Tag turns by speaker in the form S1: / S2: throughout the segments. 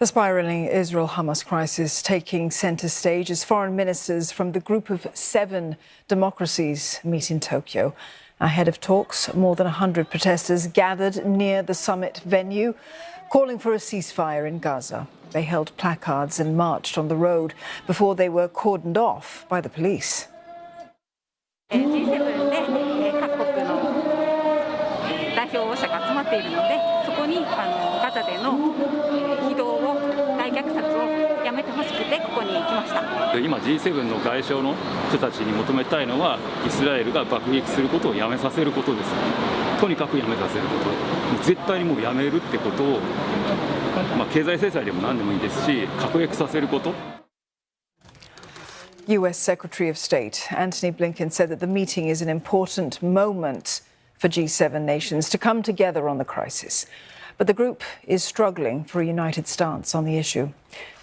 S1: The spiralling Israel-Hamas crisis taking centre stage as foreign ministers from the group of 7 democracies meet in Tokyo. Ahead of talks, more than 100 protesters gathered near the summit venue, calling for a ceasefire in Gaza. They held placards and marched on the road before they were cordoned off by the police.
S2: G7 の外相の人たちに求めたいのは、イスラエルが爆撃することをやめさせることです。とにかくやめさせること、絶対にもうやめるってことを、経済制裁でも何でもいいですし、確約させること。
S1: US Secretary of State Antony Blinken said that the meeting is an important moment for G7 nations to come together on the crisis. But the group is struggling for a united stance on the issue.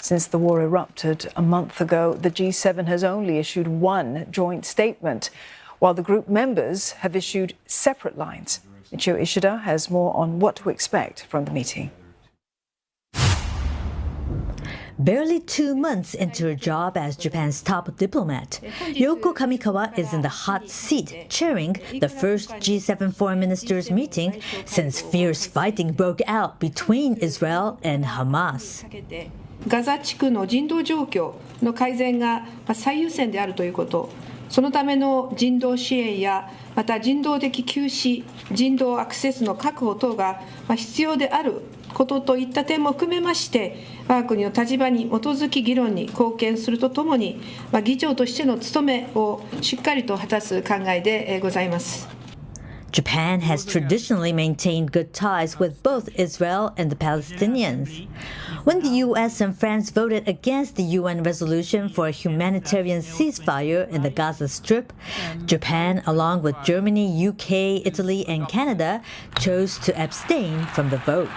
S1: Since the war erupted a month ago, the G7 has only issued one joint statement, while the group members have issued separate lines. Michio Ishida has more on what to expect from the meeting.
S3: Barely 2 months into her job as Japan's top diplomat, Yoko Kamikawa is in the hot seat chairing the first G7 foreign ministers meeting since fierce fighting broke out between Israel and Hamas.
S4: ガザ地区の人道状況の改善が最優先であるということ、そのための人道支援やまた人道的救死、人道アクセスの確保等が必要であることといった点も含めまして、我が国の立場に基づき議論に貢献するとともに、議長としての務めをしっかりと果たす考えでございます。
S3: Japan has traditionally maintained good ties with both Israel and the Palestinians. When the US and France voted against the UN resolution for a humanitarian ceasefire in the Gaza Strip, Japan, along with Germany, UK, Italy, and Canada, chose to abstain from the vote.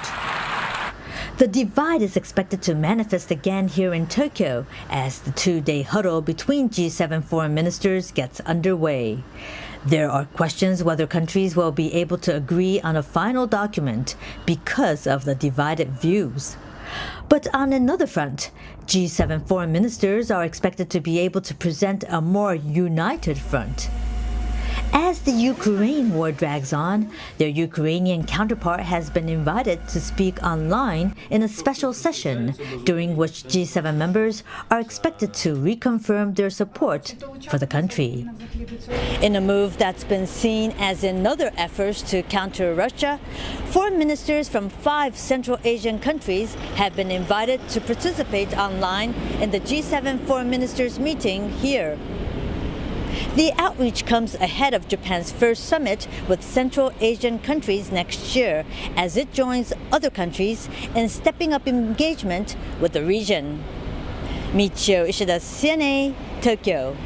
S3: The divide is expected to manifest again here in Tokyo as the 2-day huddle between G7 foreign ministers gets underway. There are questions whether countries will be able to agree on a final document because of the divided views. But on another front, G7 foreign ministers are expected to be able to present a more united front. As the Ukraine war drags on, their Ukrainian counterpart has been invited to speak online in a special session, during which G7 members are expected to reconfirm their support for the country. In a move that's been seen as another effort to counter Russia, foreign ministers from 5 Central Asian countries have been invited to participate online in the G7 foreign ministers meeting here. The outreach comes ahead of Japan's first summit with Central Asian countries next year, as it joins other countries in stepping up engagement with the region. Michio Ishida, CNA, Tokyo.